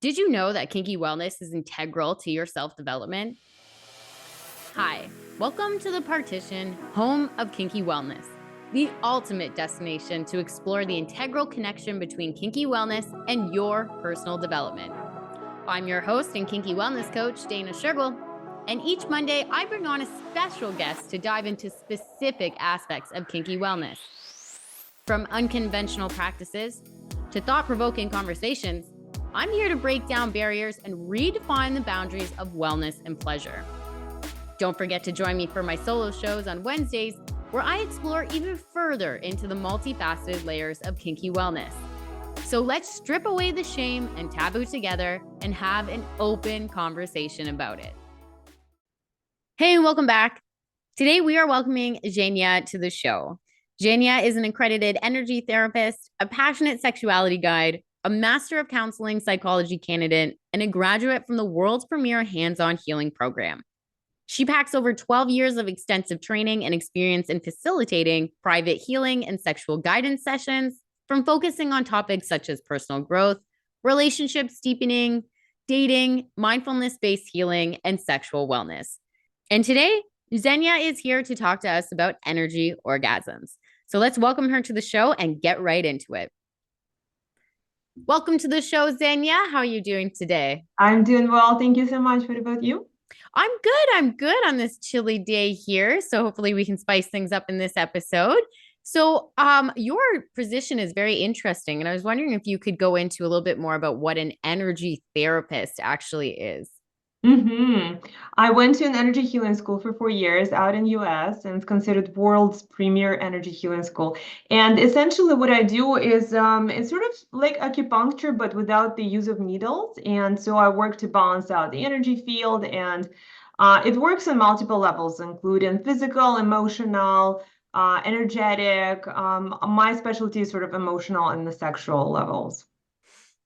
Did you know that kinky wellness is integral to your self-development? Hi, welcome to the Partition, home of kinky wellness, the ultimate destination to explore the integral connection between kinky wellness and your personal development. I'm your host and kinky wellness coach, Dana Shergill, and each Monday I bring on a special guest to dive into specific aspects of kinky wellness. From unconventional practices to thought-provoking conversations, I'm here to break down barriers and redefine the boundaries of wellness and pleasure. Don't forget to join me for my solo shows on Wednesdays, where I explore even further into the multifaceted layers of kinky wellness. So let's strip away the shame and taboo together and have an open conversation about it. Hey, and welcome back. Today we are welcoming Evguenia to the show. Evguenia is an accredited energy therapist, a passionate sexuality guide, a master of counseling psychology candidate, and a graduate from the world's premier hands-on healing program. She packs over 12 years of extensive training and experience in facilitating private healing and sexual guidance sessions, from focusing on topics such as personal growth, relationships deepening, dating, mindfulness-based healing, and sexual wellness. And today, Evguenia is here to talk to us about energy orgasms. So let's welcome her to the show and get right into it. Welcome to the show, Evguenia. How are you doing today? I'm doing well. Thank you so much. What about you? I'm good. I'm good on this chilly day here. So hopefully we can spice things up in this episode. So, your position is very interesting, and I was wondering if you could go into a little bit more about what an energy therapist actually is. I went to an energy healing school for 4 years out in US, and it's considered world's premier energy healing school. And essentially what I do is it's sort of like acupuncture, but without the use of needles. And so I work to balance out the energy field, and it works on multiple levels, including physical, emotional, energetic. My specialty is sort of emotional and the sexual levels.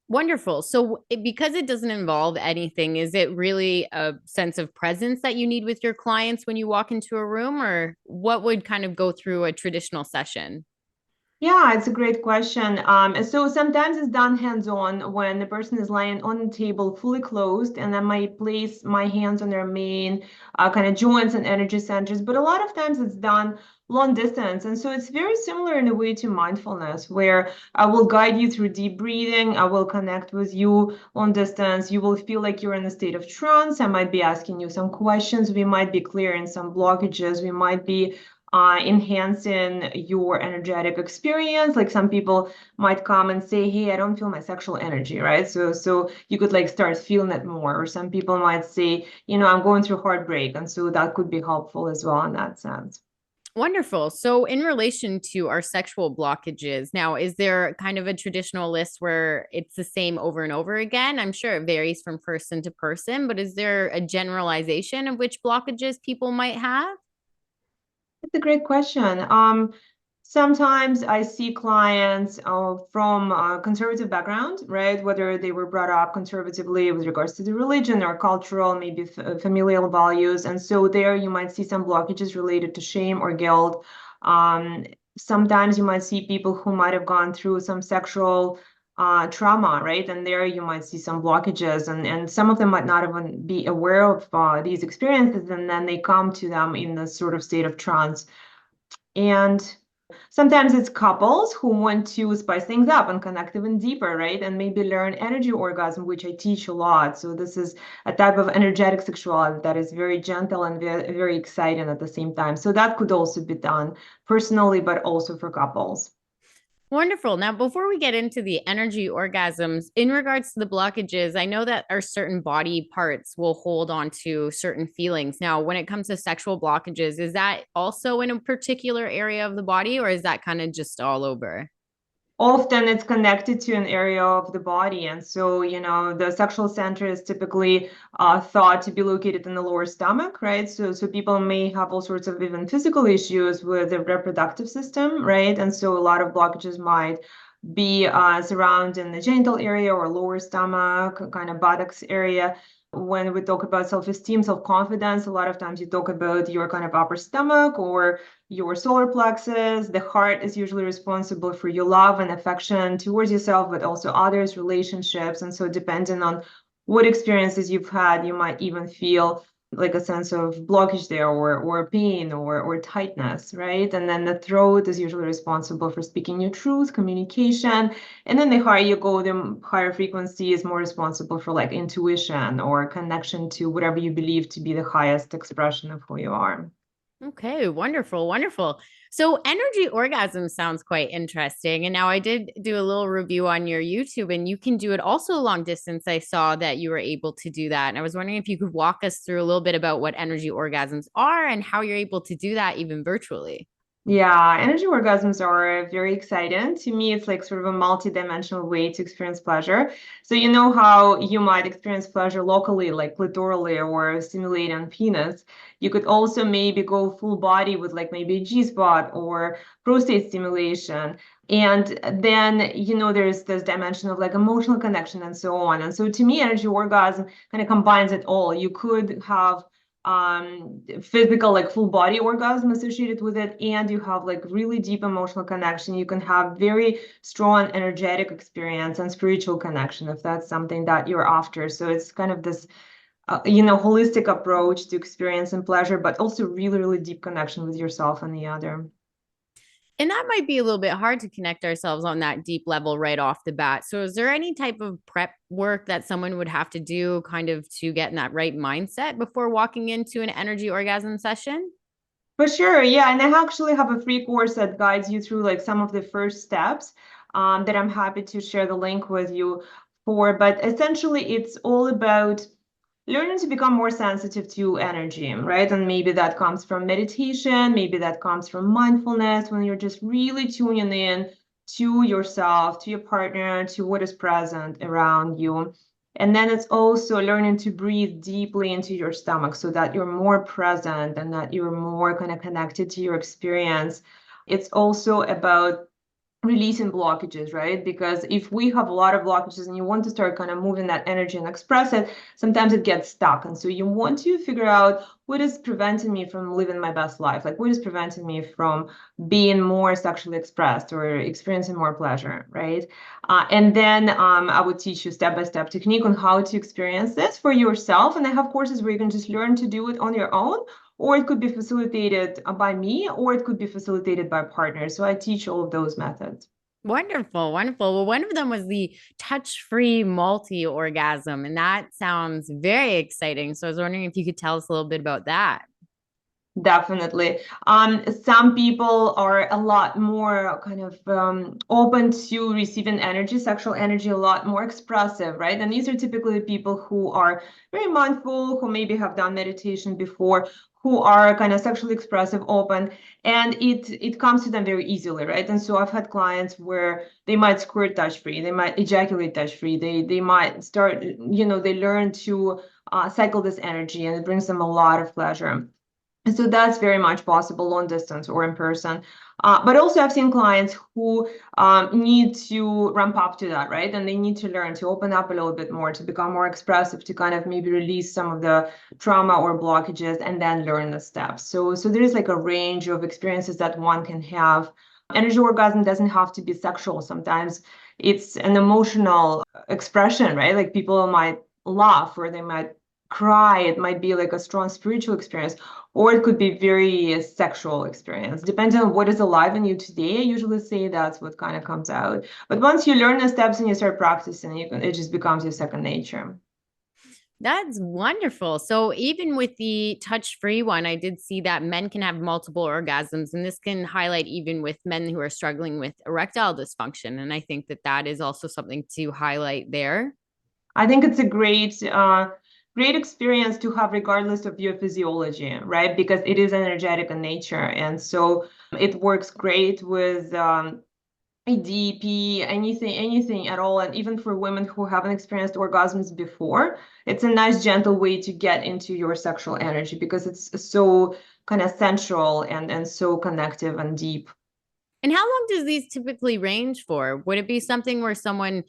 Wonderful. So, because it doesn't involve anything, is it really a sense of presence that you need with your clients when you walk into a room, or what would kind of go through a traditional session? Yeah, it's a great question. So sometimes it's done hands-on when the person is lying on the table fully closed, and I might place my hands on their main kind of joints and energy centers. But a lot of times it's done long distance. And so it's very similar in a way to mindfulness, where I will guide you through deep breathing. I will connect with you long distance. You will feel like you're in a state of trance. I might be asking you some questions. We might be clearing some blockages. We might be enhancing your energetic experience. Like some people might come and say, "Hey, I don't feel my sexual energy," right? So you could like start feeling it more. Or some people might say, "I'm going through heartbreak," and so that could be helpful as well in that sense. Wonderful. So, in relation to our sexual blockages, now, is there kind of a traditional list where it's the same over and over again? I'm sure it varies from person to person, but is there a generalization of which blockages people might have? It's a great question. Sometimes I see clients from a conservative background, right? Whether they were brought up conservatively with regards to the religion or cultural, maybe familial values. And so there you might see some blockages related to shame or guilt. Um, Sometimes you might see people who might have gone through some sexual trauma, right? And there you might see some blockages, and some of them might not even be aware of these experiences, and then they come to them in this sort of state of trance. And sometimes it's couples who want to spice things up and connect even deeper, right? And maybe learn energy orgasm, which I teach a lot. So this is a type of energetic sexuality that is very gentle and very, very exciting at the same time. So that could also be done personally, but also for couples. Wonderful. Now, before we get into the energy orgasms, in regards to the blockages, I know that our certain body parts will hold on to certain feelings. Now, when it comes to sexual blockages, is that also in a particular area of the body, or is that kind of just all over? Often it's connected to an area of the body. And so, the sexual center is typically thought to be located in the lower stomach, right? So people may have all sorts of even physical issues with the reproductive system, right? And so a lot of blockages might be surrounding the genital area or lower stomach, kind of buttocks area. When we talk about self-esteem, self-confidence, a lot of times you talk about your kind of upper stomach or your solar plexus. The heart is usually responsible for your love and affection towards yourself, but also others, relationships. And so depending on what experiences you've had, you might even feel like a sense of blockage there or pain or tightness, right? And then the throat is usually responsible for speaking your truth, communication. And then the higher you go, the higher frequency is more responsible for like intuition or connection to whatever you believe to be the highest expression of who you are. Okay, wonderful, wonderful. So, energy orgasm sounds quite interesting. And now I did do a little review on your YouTube, and you can do it also long distance. I saw that you were able to do that. And I was wondering if you could walk us through a little bit about what energy orgasms are and how you're able to do that even virtually. Yeah, energy orgasms are very exciting. To me, it's like sort of a multi-dimensional way to experience pleasure. So you know how you might experience pleasure locally, like clitorally or stimulating penis. You could also maybe go full body with like maybe a G-spot or prostate stimulation. And then, there's this dimension of like emotional connection and so on. And so to me, energy orgasm kind of combines it all. You could have physical like full body orgasm associated with it, and you have like really deep emotional connection. You can have very strong energetic experience and spiritual connection if that's something that you're after. So it's kind of this holistic approach to experience and pleasure, but also really really deep connection with yourself and the other. And that might be a little bit hard to connect ourselves on that deep level right off the bat. So, is there any type of prep work that someone would have to do kind of to get in that right mindset before walking into an energy orgasm session? For sure, yeah, and I actually have a free course that guides you through like some of the first steps that I'm happy to share the link with you for. But essentially, it's all about learning to become more sensitive to energy, right? And maybe that comes from meditation, maybe that comes from mindfulness, when you're just really tuning in to yourself, to your partner, to what is present around you. And then it's also learning to breathe deeply into your stomach so that you're more present and that you're more kind of connected to your experience. It's also about releasing blockages, right? Because if we have a lot of blockages and you want to start kind of moving that energy and express it, sometimes it gets stuck. And so you want to figure out what is preventing me from living my best life? Like what is preventing me from being more sexually expressed or experiencing more pleasure, right? And then I would teach you step-by-step technique on how to experience this for yourself. And I have courses where you can just learn to do it on your own, or it could be facilitated by me, or it could be facilitated by partners. So I teach all of those methods. Wonderful, wonderful. Well, one of them was the touch-free multi-orgasm, and that sounds very exciting. So I was wondering if you could tell us a little bit about that. Definitely. Some people are a lot more kind of open to receiving energy, sexual energy, a lot more expressive, right? And these are typically people who are very mindful, who maybe have done meditation before, who are kind of sexually expressive, open, and it comes to them very easily, right? And so I've had clients where they might squirt touch-free, they might ejaculate touch-free, they might start, they learn to cycle this energy, and it brings them a lot of pleasure. And so that's very much possible long distance or in person. But also I've seen clients who need to ramp up to that, right? And they need to learn to open up a little bit more, to become more expressive, to kind of maybe release some of the trauma or blockages and then learn the steps. So there is like a range of experiences that one can have. Energy orgasm doesn't have to be sexual. Sometimes it's an emotional expression, right? Like people might laugh or they might cry. It might be like a strong spiritual experience, or it could be very sexual experience. Depending on what is alive in you today, I usually say that's what kind of comes out. But once you learn the steps and you start practicing, it just becomes your second nature. That's wonderful. So even with the touch-free one, I did see that men can have multiple orgasms, and this can highlight even with men who are struggling with erectile dysfunction. And I think that that is also something to highlight there. I think it's a great experience to have regardless of your physiology, right? Because it is energetic in nature. And so it works great with ADP, anything at all. And even for women who haven't experienced orgasms before, it's a nice, gentle way to get into your sexual energy because it's so kind of sensual and so connective and deep. And how long does these typically range for? Would it be something where someone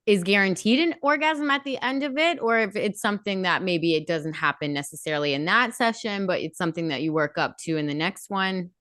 is guaranteed an orgasm at the end of it, or if it's something that maybe it doesn't happen necessarily in that session, but it's something that you work up to in the next one?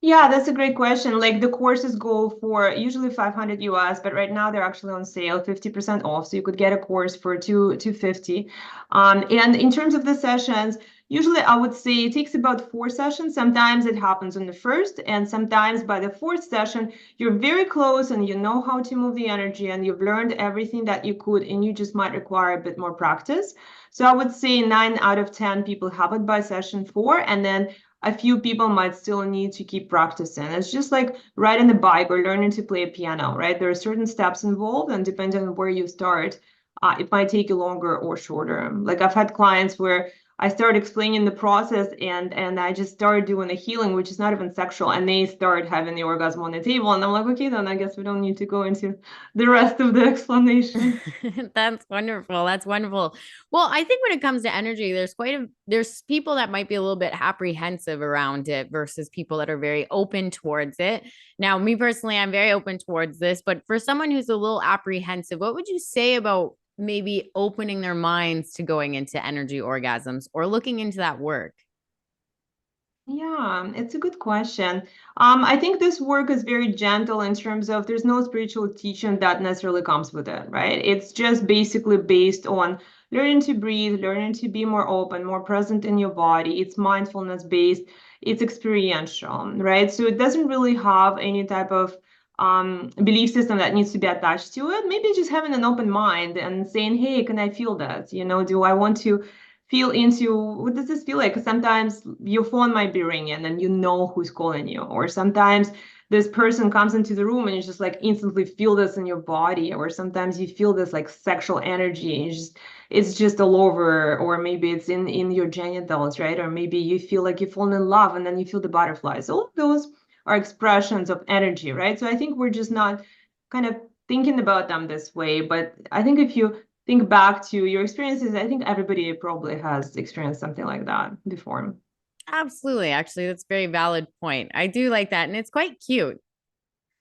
Yeah, that's a great question. Like the courses go for usually 500 US, but right now they're actually on sale, 50% off. So you could get a course for 250. And in terms of the sessions, usually I would say it takes about 4 sessions. Sometimes it happens on the first, and sometimes by the fourth session, you're very close and you know how to move the energy and you've learned everything that you could, and you just might require a bit more practice. So I would say 9 out of 10 people have it by session 4, and then a few people might still need to keep practicing. It's just like riding a bike or learning to play a piano, right? There are certain steps involved, and depending on where you start, it might take you longer or shorter. Like I've had clients where I started explaining the process and I just started doing the healing, which is not even sexual, and they start having the orgasm on the table. And I'm like, okay, then I guess we don't need to go into the rest of the explanation. That's wonderful. That's wonderful. Well, I think when it comes to energy, there's people that might be a little bit apprehensive around it versus people that are very open towards it. Now, me personally, I'm very open towards this, but for someone who's a little apprehensive, what would you say about maybe opening their minds to going into energy orgasms or looking into that work? Yeah, it's a good question. I think this work is very gentle in terms of there's no spiritual teaching that necessarily comes with it, right? It's just basically based on learning to breathe, learning to be more open, more present in your body. It's mindfulness based, it's experiential, right? So it doesn't really have any type of belief system that needs to be attached to it. Maybe just having an open mind and saying, hey, can I feel that? Do I want to feel into what does this feel like? 'Cause sometimes your phone might be ringing and you know who's calling you, or sometimes this person comes into the room and you just like instantly feel this in your body, or sometimes you feel this like sexual energy. And it's just all over, or maybe it's in your genitals, right? Or maybe you feel like you've fallen in love and then you feel the butterflies. All of those are expressions of energy, right? So I think we're just not kind of thinking about them this way. But I think if you think back to your experiences, I think everybody probably has experienced something like that before. Absolutely. Actually, that's a very valid point. I do like that. And it's quite cute.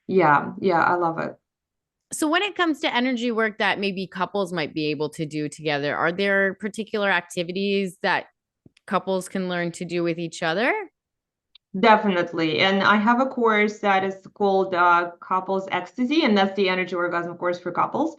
Yeah, yeah, I love it. So, when it comes to energy work that maybe couples might be able to do together, are there particular activities that couples can learn to do with each other? Definitely. And I have a course that is called Couples Ecstasy, and that's the energy orgasm course for couples.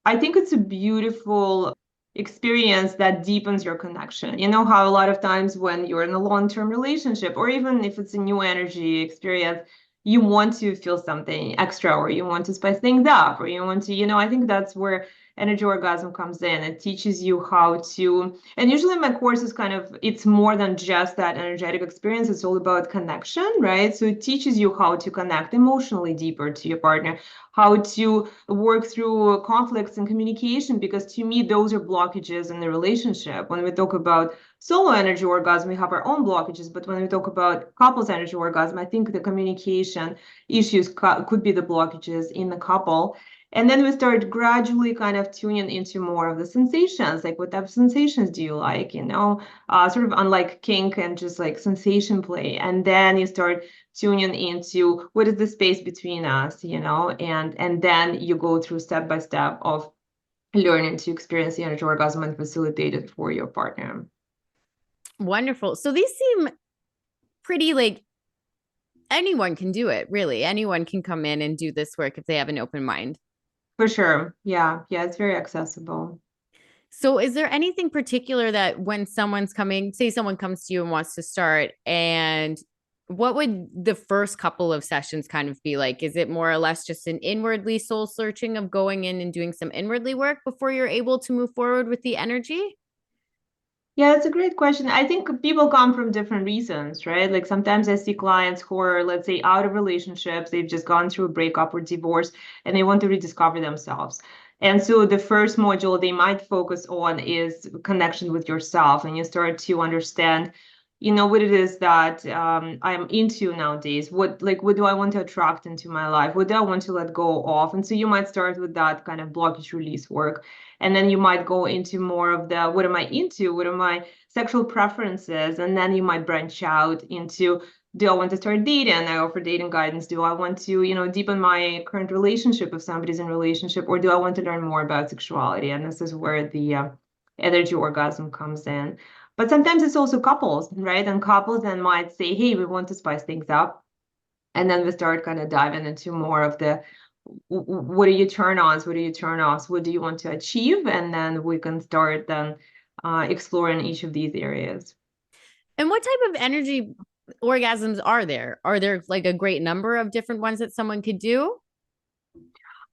I think it's a beautiful experience that deepens your connection. You know how a lot of times when you're in a long-term relationship, or even if it's a new energy experience, you want to feel something extra, or you want to spice things up, or you want to, I think that's where energy orgasm comes in. It teaches you how to, and usually my course is kind of, it's more than just that energetic experience. It's all about connection, right? So it teaches you how to connect emotionally deeper to your partner, how to work through conflicts and communication, because to me those are blockages in the relationship. When we talk about solo energy orgasm, we have our own blockages, but when we talk about couples energy orgasm, I think the communication issues could be the blockages in the couple. And then we start gradually kind of tuning into more of the sensations, like what type of sensations do you like, sort of unlike kink and just like sensation play. And then you start tuning into what is the space between us, and then you go through step by step of learning to experience the energy orgasm and facilitate it for your partner. Wonderful. So, these seem pretty like anyone can do it, really. Anyone can come in and do this work if they have an open mind. For sure. Yeah. Yeah. It's very accessible. So, is there anything particular that when someone's coming, say someone comes to you and wants to start, and what would the first couple of sessions kind of be like? Is it more or less just an inwardly soul searching of going in and doing some inwardly work before you're able to move forward with the energy? Yeah, it's a great question. I think people come from different reasons, right? Like sometimes I see clients who are, let's say, out of relationships, they've just gone through a breakup or divorce, and they want to rediscover themselves. And so the first module they might focus on is connection with yourself, and you start to understand, what it is that I'm into nowadays. What do I want to attract into my life? What do I want to let go of? And so you might start with that kind of blockage release work. And then you might go into more of the what am I into? What are my sexual preferences? And then you might branch out into Do I want to start dating? I offer dating guidance. Do I want to, deepen my current relationship if somebody's in a relationship, or do I want to learn more about sexuality? And this is where the energy orgasm comes in. But sometimes it's also couples, right? And couples then might say, hey, we want to spice things up. And then we start kind of diving into more of the what are your turn ons, what are your turn offs, what do you want to achieve? And then we can start then exploring each of these areas. And what type of energy orgasms are there? Are there like a great number of different ones that someone could do?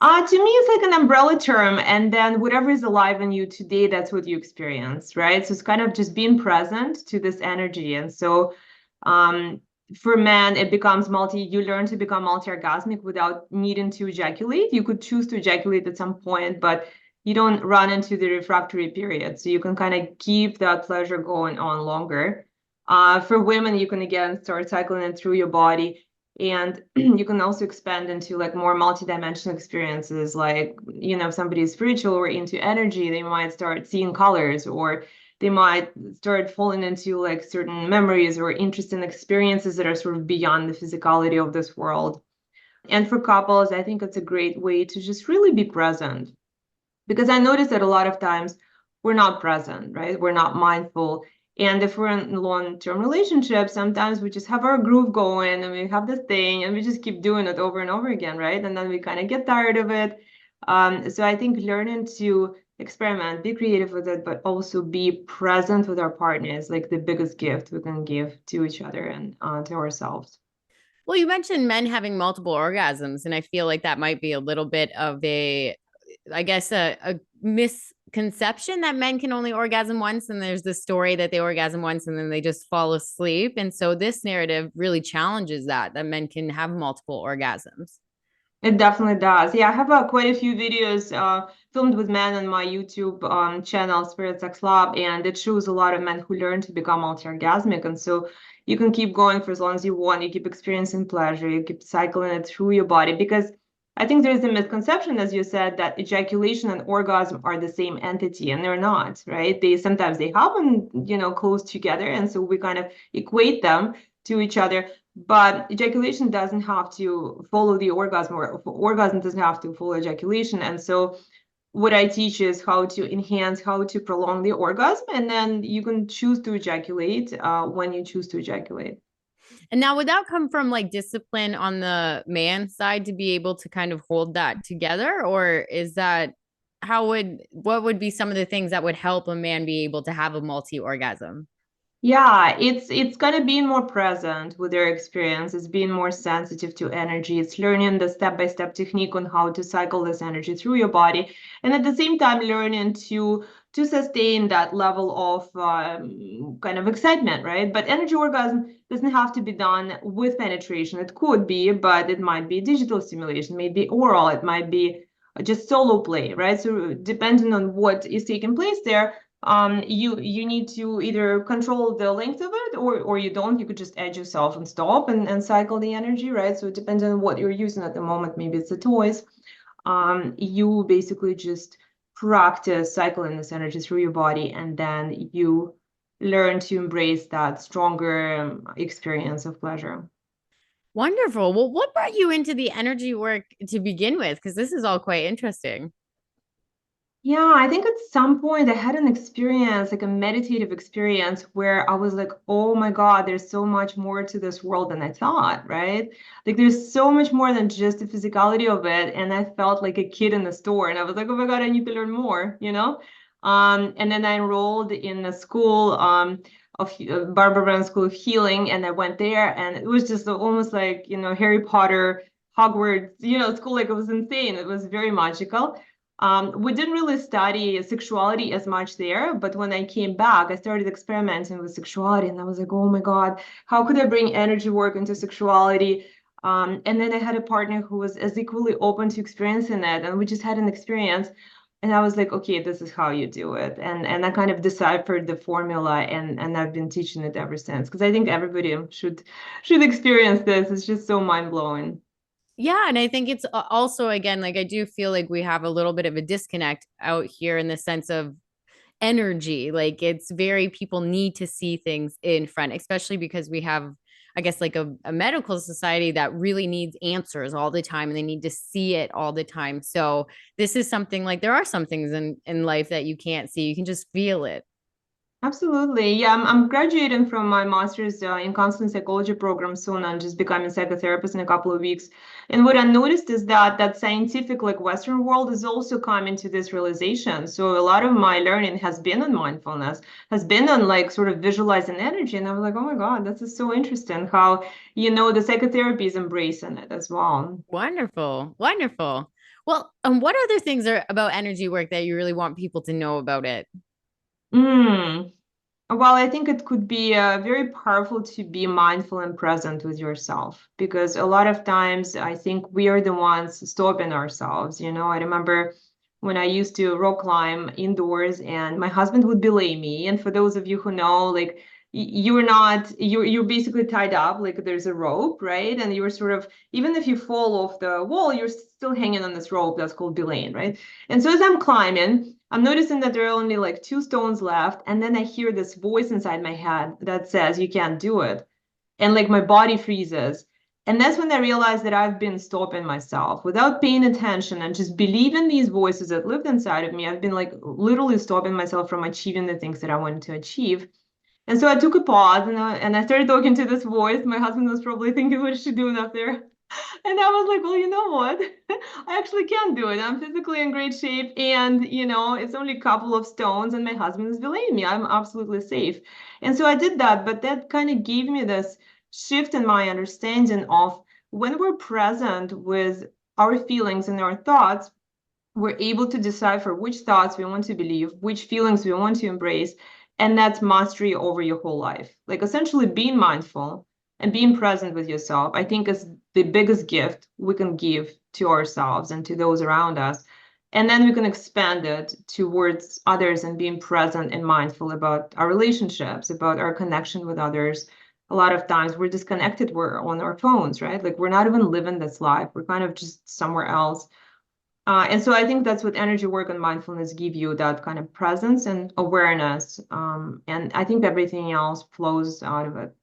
To me, it's like an umbrella term, and then whatever is alive in you today, that's what you experience, right? So it's kind of just being present to this energy. And so, um, for men, it becomes you learn to become multi-orgasmic without needing to ejaculate. You could choose to ejaculate at some point, but you don't run into the refractory period. So you can kind of keep that pleasure going on longer. For women, you can again start cycling it through your body, and you can also expand into like more multidimensional experiences. Like, if somebody is spiritual or into energy, they might start seeing colors, or they might start falling into like certain memories or interesting experiences that are sort of beyond the physicality of this world. And for couples, I think it's a great way to just really be present, because I noticed that a lot of times we're not present, right? We're not mindful. And if we're in long-term relationships, sometimes we just have our groove going and we have this thing and we just keep doing it over and over again, right? And then we kind of get tired of it. So I think learning to experiment, be creative with it, but also be present with our partner is like the biggest gift we can give to each other and to ourselves. Well, you mentioned men having multiple orgasms, and I feel like that might be a little bit of I guess, a misconception that men can only orgasm once. And there's this story that they orgasm once and then they just fall asleep. And so this narrative really challenges that men can have multiple orgasms. It definitely does. Yeah, I have quite a few videos filmed with men on my YouTube channel, Spirit Sex Lab, and it shows a lot of men who learn to become multi-orgasmic. And so you can keep going for as long as you want. You keep experiencing pleasure. You keep cycling it through your body, because I think there's a misconception, as you said, that ejaculation and orgasm are the same entity, and they're not, right? They happen, close together, and so we kind of equate them to each other. But ejaculation doesn't have to follow the orgasm, or orgasm doesn't have to follow ejaculation. And so what I teach is how to enhance, how to prolong the orgasm, and then you can choose to ejaculate when you choose to ejaculate. And now, would that come from like discipline on the man side to be able to kind of hold that together? Or is that what would be some of the things that would help a man be able to have a multi orgasm? Yeah, it's gonna be more present with their experience. It's being more sensitive to energy. It's learning the step-by-step technique on how to cycle this energy through your body, and at the same time learning to sustain that level of kind of excitement, right? But energy orgasm doesn't have to be done with penetration. It could be, but it might be digital stimulation, maybe oral, it might be just solo play, right? So depending on what is taking place there, you need to either control the length of it, or you don't. You could just edge yourself and stop and cycle the energy, right? So it depends on what you're using at the moment. Maybe it's the toys. You basically just practice cycling this energy through your body, and then you learn to embrace that stronger experience of pleasure. Wonderful. Well, what brought you into the energy work to begin with? Because this is all quite interesting. Yeah, I think at some point I had an experience, like a meditative experience, where I was like, oh my God, there's so much more to this world than I thought, right? Like there's so much more than just the physicality of it. And I felt like a kid in the store, and I was like, oh my God, I need to learn more, you know? And then I enrolled in a school of Barbara Brown School of Healing, and I went there, and it was just almost like, Harry Potter, Hogwarts, school. Like it was insane. It was very magical. We didn't really study sexuality as much there, but when I came back, I started experimenting with sexuality, and I was like, oh my God, how could I bring energy work into sexuality? And then I had a partner who was as equally open to experiencing it, and we just had an experience. And I was like, okay, this is how you do it. And I kind of deciphered the formula, and I've been teaching it ever since, because I think everybody should experience this. It's just so mind-blowing. Yeah. And I think it's also, again, like I do feel like we have a little bit of a disconnect out here in the sense of energy. Like it's very, people need to see things in front, especially because we have I guess, like a medical society that really needs answers all the time and they need to see it all the time. So this is something like there are some things in life that you can't see. You can just feel it. Absolutely. Yeah, I'm graduating from my master's in counseling psychology program soon and just becoming a psychotherapist in a couple of weeks. And what I noticed is that scientific, like Western world, is also coming to this realization. So a lot of my learning has been on mindfulness, has been on like sort of visualizing energy. And I was like, oh my God, this is so interesting how, the psychotherapy is embracing it as well. Wonderful. Wonderful. Well, what other things are about energy work that you really want people to know about it? Mm. Well, I think it could be very powerful to be mindful and present with yourself because a lot of times I think we are the ones stopping ourselves. I remember when I used to rock climb indoors and my husband would belay me. And for those of you who know, like you're not, you're basically tied up, like there's a rope, right? And you're sort of, even if you fall off the wall, you're still hanging on this rope that's called belaying, right? And so as I'm climbing, I'm noticing that there are only like 2 stones left. And then I hear this voice inside my head that says, you can't do it. And like my body freezes. And that's when I realized that I've been stopping myself without paying attention and just believing these voices that lived inside of me. I've been like literally stopping myself from achieving the things that I wanted to achieve. And so I took a pause and I started talking to this voice. My husband was probably thinking, what is she doing up there? And I was like, well, you know what? I actually can do it. I'm physically in great shape. And, it's only a couple of stones, and my husband is belaying me. I'm absolutely safe. And so I did that. But that kind of gave me this shift in my understanding of when we're present with our feelings and our thoughts, we're able to decipher which thoughts we want to believe, which feelings we want to embrace, and that's mastery over your whole life. Like essentially being mindful and being present with yourself, I think is the biggest gift we can give to ourselves and to those around us. And then we can expand it towards others and being present and mindful about our relationships, about our connection with others. A lot of times we're disconnected, we're on our phones, right? Like we're not even living this life, we're kind of just somewhere else. And so I think that's what energy work and mindfulness give you, that kind of presence and awareness. And I think everything else flows out of it.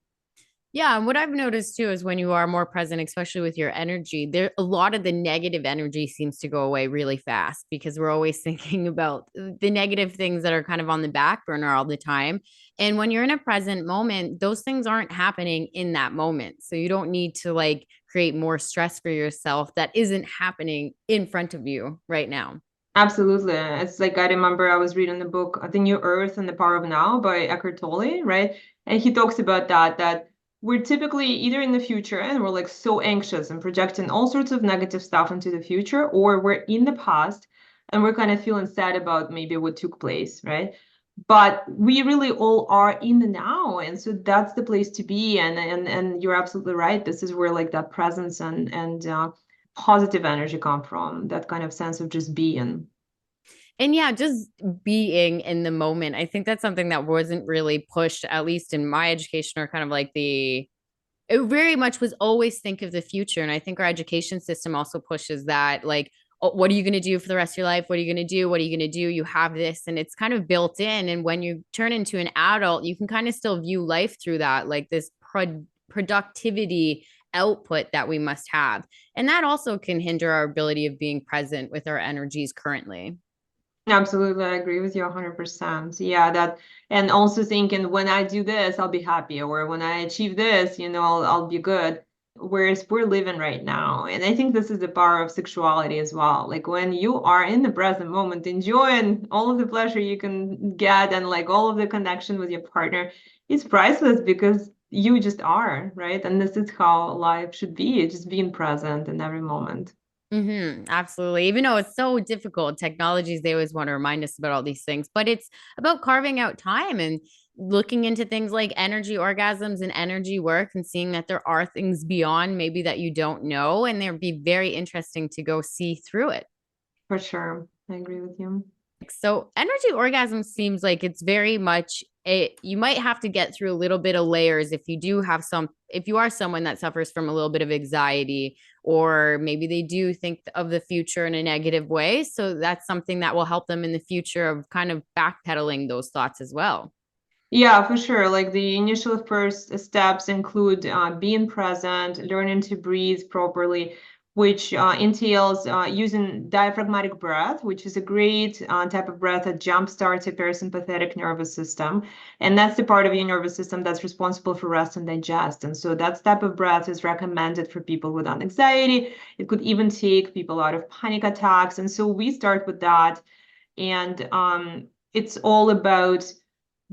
Yeah, and what I've noticed too is when you are more present, especially with your energy, there a lot of the negative energy seems to go away really fast because we're always thinking about the negative things that are kind of on the back burner all the time. And when you're in a present moment, those things aren't happening in that moment. So you don't need to like create more stress for yourself that isn't happening in front of you right now. Absolutely. It's like I remember I was reading the book, The New Earth and the Power of Now by Eckhart Tolle, right? And he talks about that we're typically either in the future and we're like so anxious and projecting all sorts of negative stuff into the future, or we're in the past and we're kind of feeling sad about maybe what took place, right? But we really all are in the now, and so that's the place to be. And you're absolutely right. This is where like that presence and positive energy come from, that kind of sense of just being. And yeah, just being in the moment. I think that's something that wasn't really pushed, at least in my education, or kind of like it very much was always think of the future. And I think our education system also pushes that, like, oh, what are you going to do for the rest of your life? What are you going to do? What are you going to do? You have this, and it's kind of built in. And when you turn into an adult, you can kind of still view life through that, like this productivity output that we must have. And that also can hinder our ability of being present with our energies currently. Absolutely, I agree with you 100%. Yeah, that, and also thinking when I do this, I'll be happy, or when I achieve this, I'll be good. Whereas we're living right now. And I think this is the power of sexuality as well. Like when you are in the present moment, enjoying all of the pleasure you can get and like all of the connection with your partner, it's priceless because you just are, right? And this is how life should be, just being present in every moment. Absolutely. Even though it's so difficult, technologies, they always want to remind us about all these things, but it's about carving out time and looking into things like energy orgasms and energy work and seeing that there are things beyond maybe that you don't know. And they'd be very interesting to go see through it. For sure. I agree with you. So energy orgasm seems like it's very much you might have to get through a little bit of layers if you do have if you are someone that suffers from a little bit of anxiety, or maybe they do think of the future in a negative way. So that's something that will help them in the future of kind of backpedaling those thoughts as well. Yeah, for sure. Like the initial first steps include being present, learning to breathe properly, which entails using diaphragmatic breath, which is a great type of breath that jumpstarts the parasympathetic nervous system. And that's the part of your nervous system that's responsible for rest and digest. And so that type of breath is recommended for people with anxiety. It could even take people out of panic attacks. And so we start with that. And it's all about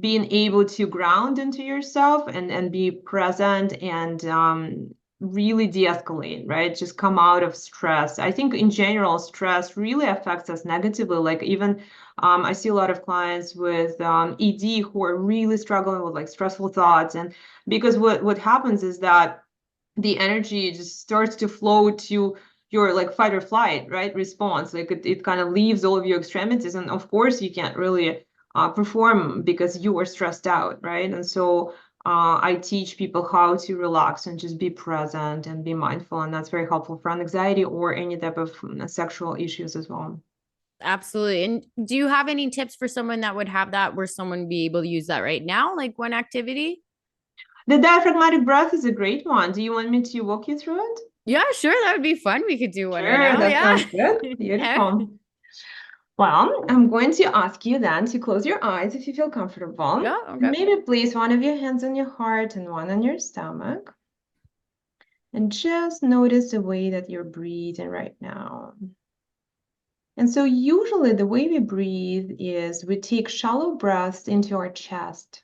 being able to ground into yourself and be present and really de-escalate, right? Just come out of stress. I think in general, stress really affects us negatively. Like even I see a lot of clients with ED who are really struggling with like stressful thoughts. And because what happens is that the energy just starts to flow to your like fight or flight, right? Response. Like it kind of leaves all of your extremities. And of course you can't really perform because you are stressed out, right? And so I teach people how to relax and just be present and be mindful. And that's very helpful for anxiety or any type of sexual issues as well. Absolutely. And do you have any tips for someone that would have that where someone would be able to use that right now, like one activity? The diaphragmatic breath is a great one. Do you want me to walk you through it? Yeah, sure. That would be fun. We could do one right Sure, now. that Yeah. sounds good. Yeah. Beautiful. Well, I'm going to ask you then to close your eyes if you feel comfortable. Yeah. And Okay. maybe place one of your hands on your heart and one on your stomach. And just notice the way that you're breathing right now. And so usually the way we breathe is we take shallow breaths into our chest,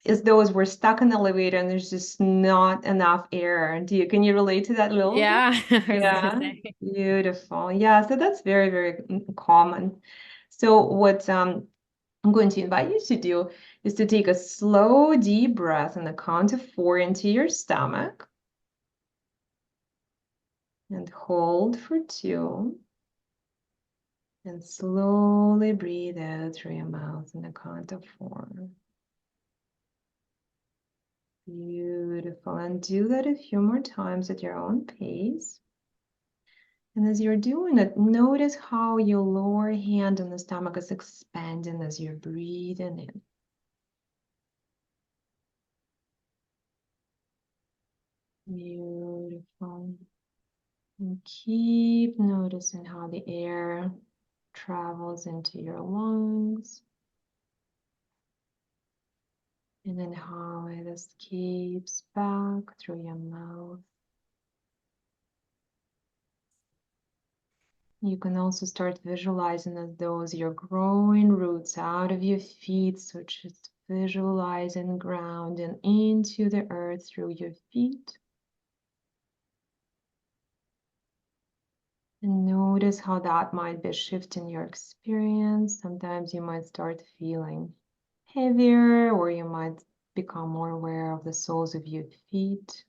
as though as we're stuck in the elevator and there's just not enough air. Can you relate to that a little bit? Yeah. I was gonna Yeah, say. beautiful. Yeah, so that's very, very common. So what I'm going to invite you to do is to take a slow, deep breath on the count of 4 into your stomach and hold for 2 and slowly breathe out through your mouth on the count of 4. Beautiful. And do that a few more times at your own pace. And as you're doing it, notice how your lower hand on the stomach is expanding as you're breathing in. Beautiful. And keep noticing how the air travels into your lungs and then how it escapes back through your mouth. You can also start visualizing as those you're growing roots out of your feet. So just visualizing grounding into the earth through your feet. And notice how that might be shifting your experience. Sometimes you might start feeling heavier, or you might become more aware of the soles of your feet.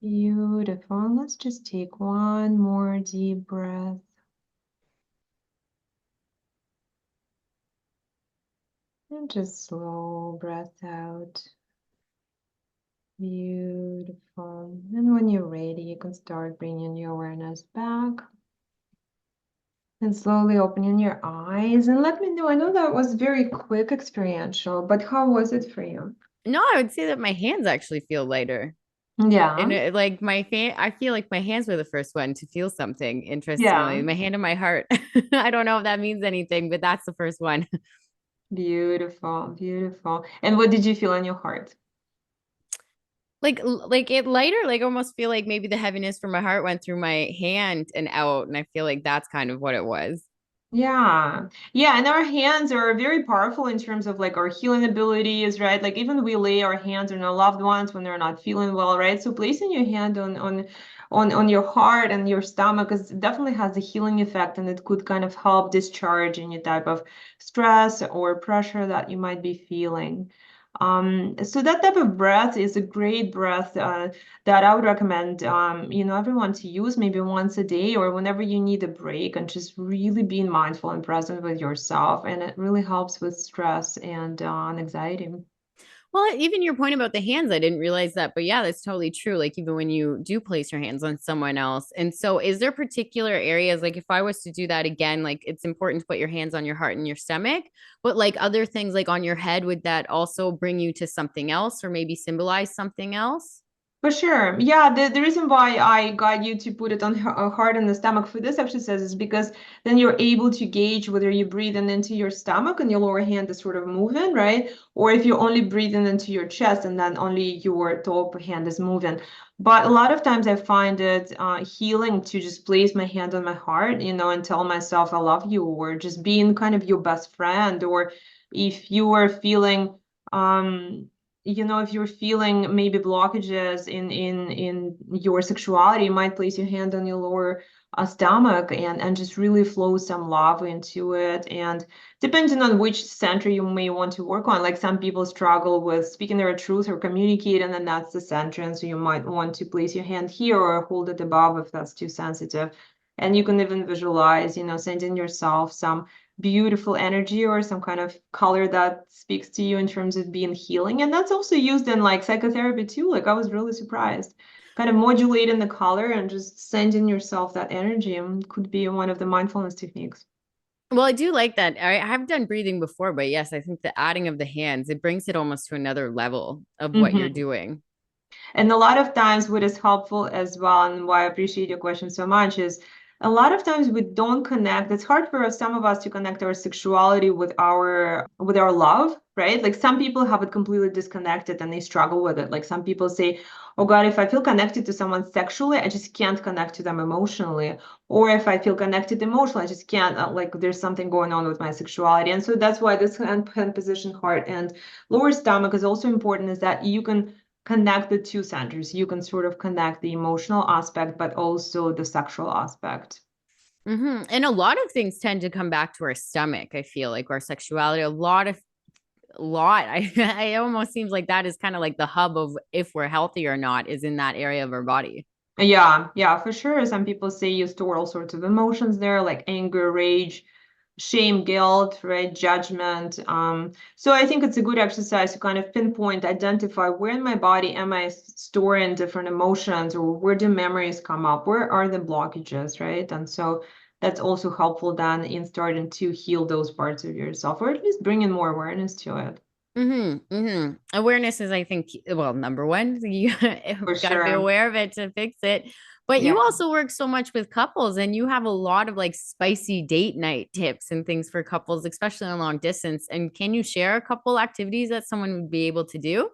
Beautiful. Let's just take one more deep breath. And just slow breath out. Beautiful. And when you're ready, you can start bringing your awareness back. And slowly opening your eyes and let me know. I know that was very quick experiential, but how was it for you? No, I would say that my hands actually feel lighter. And Yeah, like I feel like my hands were the first one to feel something, interestingly. yeah. My hand on my heart. I don't know if that means anything, but that's the first one. Beautiful, beautiful. And what did you feel in your heart? Like it lighter, like I almost feel like maybe the heaviness from my heart went through my hand and out. And I feel like that's kind of what it was. Yeah. Yeah, and our hands are very powerful in terms of like our healing abilities, right? Like even we lay our hands on our loved ones when they're not feeling well, right? So placing your hand on your heart and your stomach is definitely has a healing effect, and it could kind of help discharge any type of stress or pressure that you might be feeling. So that type of breath is a great breath that I would recommend, everyone to use maybe once a day or whenever you need a break, and just really being mindful and present with yourself. And it really helps with stress and anxiety. Well, even your point about the hands, I didn't realize that, but yeah, that's totally true. Like even when you do place your hands on someone else. And so is there particular areas, like if I was to do that again, like it's important to put your hands on your heart and your stomach, but like other things like on your head, would that also bring you to something else or maybe symbolize something else? For sure. Yeah, the reason why I got you to put it on heart and the stomach for this exercise is because then you're able to gauge whether you're breathing into your stomach and your lower hand is sort of moving, right? Or if you're only breathing into your chest and then only your top hand is moving. But a lot of times I find it healing to just place my hand on my heart, and tell myself I love you, or just being kind of your best friend, or if you are feeling if you're feeling maybe blockages in your sexuality, you might place your hand on your lower stomach and just really flow some love into it. And depending on which center you may want to work on, like some people struggle with speaking their truth or communicating, and that's the center. And so you might want to place your hand here or hold it above if that's too sensitive. And you can even visualize, sending yourself some beautiful energy or some kind of color that speaks to you in terms of being healing. And that's also used in like psychotherapy too. Like I was really surprised. Kind of modulating the color and just sending yourself that energy could be one of the mindfulness techniques. Well, I do like that. I have done breathing before, but yes, I think the adding of the hands, it brings it almost to another level of what you're Mhm. doing. And a lot of times, what is helpful as well, and why I appreciate your question so much, is a lot of times we don't connect. It's hard for some of us to connect our sexuality with our love, right? Like some people have it completely disconnected and they struggle with it. Like some people say, "Oh God, if I feel connected to someone sexually, I just can't connect to them emotionally." Or if I feel connected emotionally, I just can't. Like there's something going on with my sexuality, and so that's why this hand position, heart and lower stomach is also important. Is that you can connect the two centers. You can sort of connect the emotional aspect, but also the sexual aspect. And a lot of things tend to come back to our stomach. I feel like our sexuality, a lot. I almost seems like that is kind of like the hub of if we're healthy or not is in that area of our body. Yeah, yeah, for sure. Some people say you store all sorts of emotions there, like anger, rage, shame, guilt, right? Judgment. So I think it's a good exercise to kind of pinpoint, identify where in my body am I storing different emotions, or where do memories come up? Where are the blockages, right? And so that's also helpful then in starting to heal those parts of yourself, or at least bringing more awareness to it. Awareness is, I think, well, number one, you For got to be sure. aware of it to fix it. But you Yeah. also work so much with couples and you have a lot of like spicy date night tips and things for couples, especially on long distance. And can you share a couple activities that someone would be able to do?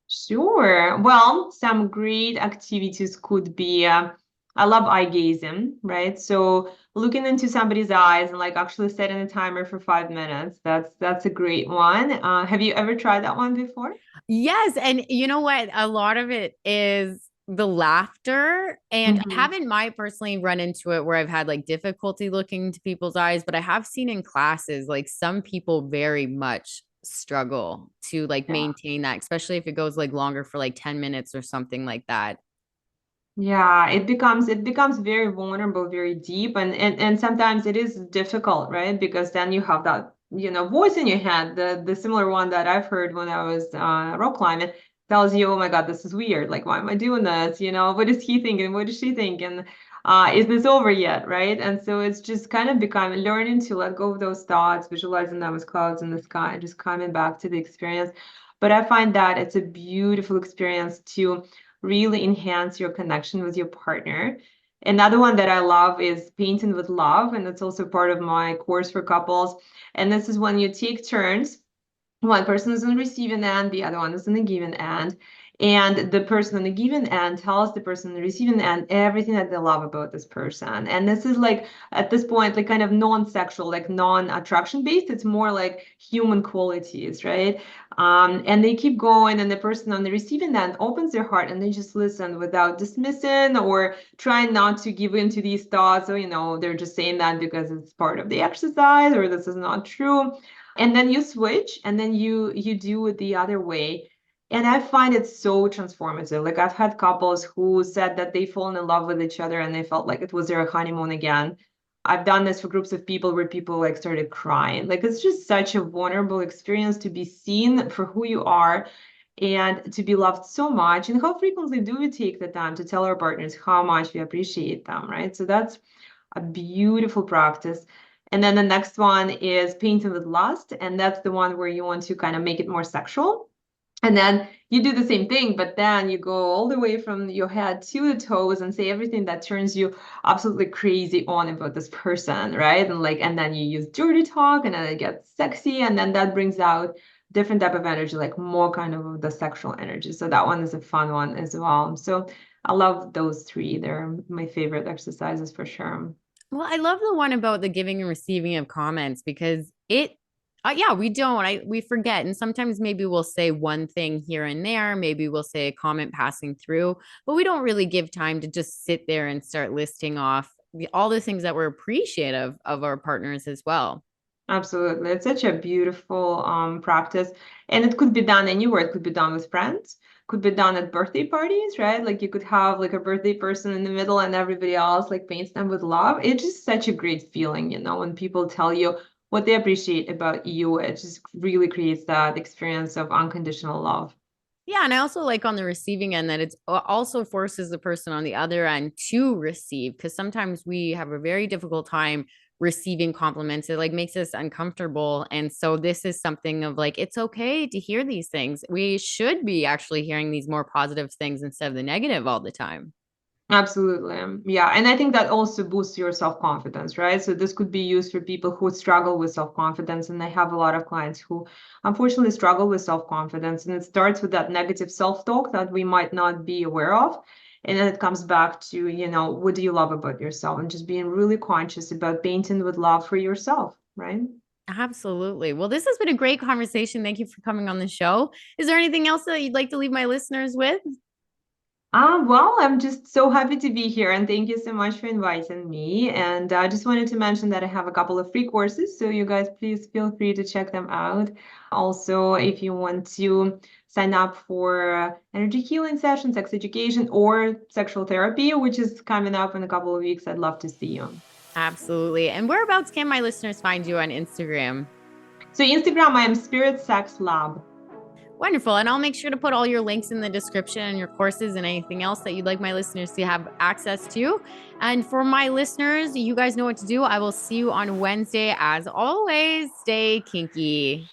Sure. Well, some great activities could be, I love eye gazing, right? So looking into somebody's eyes and like actually setting a timer for 5 minutes. That's a great one. Have you ever tried that one before? Yes. And you know what? A lot of it is the laughter. And I Hmm. haven't my personally run into it where I've had like difficulty looking into people's eyes, but I have seen in classes like some people very much struggle to like Yeah. maintain that, especially if it goes like longer for like 10 minutes or something like that. Yeah, it becomes very vulnerable, very deep, and sometimes it is difficult, right? Because then you have that, voice in your head, the similar one that I've heard when I was rock climbing, tells you, "Oh my God, this is weird. Like, why am I doing this? What is he thinking? What is she thinking? Is this over yet?" Right? And so it's just kind of becoming learning to let go of those thoughts, visualizing them as clouds in the sky, and just coming back to the experience. But I find that it's a beautiful experience to really enhance your connection with your partner. Another one that I love is painting with love, and that's also part of my course for couples. And this is when you take turns. One person is on the receiving end, the other one is on the giving end. And the person on the giving end tells the person on the receiving end everything that they love about this person. And this is like, at this point, like kind of non-sexual, like non-attraction based. It's more like human qualities, right? And they keep going, and the person on the receiving end opens their heart and they just listen without dismissing or trying not to give in to these thoughts. So, they're just saying that because it's part of the exercise or this is not true. And then you switch and then you do it the other way. And I find it so transformative. Like I've had couples who said that they fallen in love with each other and they felt like it was their honeymoon again. I've done this for groups of people where people like started crying. Like it's just such a vulnerable experience to be seen for who you are and to be loved so much. And how frequently do we take the time to tell our partners how much we appreciate them, right? So that's a beautiful practice. And then the next one is painting with lust. And that's the one where you want to kind of make it more sexual. And then you do the same thing, but then you go all the way from your head to the toes and say everything that turns you absolutely crazy on about this person, right? And like, and then you use dirty talk and then it gets sexy. And then that brings out different type of energy, like more kind of the sexual energy. So that one is a fun one as well. So I love those three. They're my favorite exercises for sure. Well, I love the one about the giving and receiving of comments because yeah, we don't, we forget. And sometimes maybe we'll say one thing here and there. Maybe we'll say a comment passing through, but we don't really give time to just sit there and start listing off all the things that we're appreciative of our partners as well. Absolutely. It's such a beautiful practice. And it could be done anywhere. It could be done with friends, could be done at birthday parties, right? Like you could have like a birthday person in the middle and everybody else like paints them with love. It's just such a great feeling, when people tell you what they appreciate about you. It just really creates that experience of unconditional love. Yeah, and I also like on the receiving end that it's also forces the person on the other end to receive because sometimes we have a very difficult time receiving compliments. It like makes us uncomfortable. And so this is something of like it's okay to hear these things. We should be actually hearing these more positive things instead of the negative all the time. Absolutely. Yeah. And I think that also boosts your self-confidence, right? So this could be used for people who struggle with self-confidence. And I have a lot of clients who unfortunately struggle with self-confidence. And it starts with that negative self-talk that we might not be aware of. And then it comes back to, what do you love about yourself? And just being really conscious about painting with love for yourself, right? Absolutely. Well, this has been a great conversation. Thank you for coming on the show. Is there anything else that you'd like to leave my listeners with? Well, I'm just so happy to be here and thank you so much for inviting me. And I just wanted to mention that I have a couple of free courses, so you guys please feel free to check them out. Also, if you want to sign up for energy healing sessions, sex education, or sexual therapy, which is coming up in a couple of weeks, I'd love to see you. Absolutely. And whereabouts can my listeners find you on Instagram? So Instagram, I am Spirit Sex Lab. Wonderful. And I'll make sure to put all your links in the description and your courses and anything else that you'd like my listeners to have access to. And for my listeners, you guys know what to do. I will see you on Wednesday. As always, stay kinky.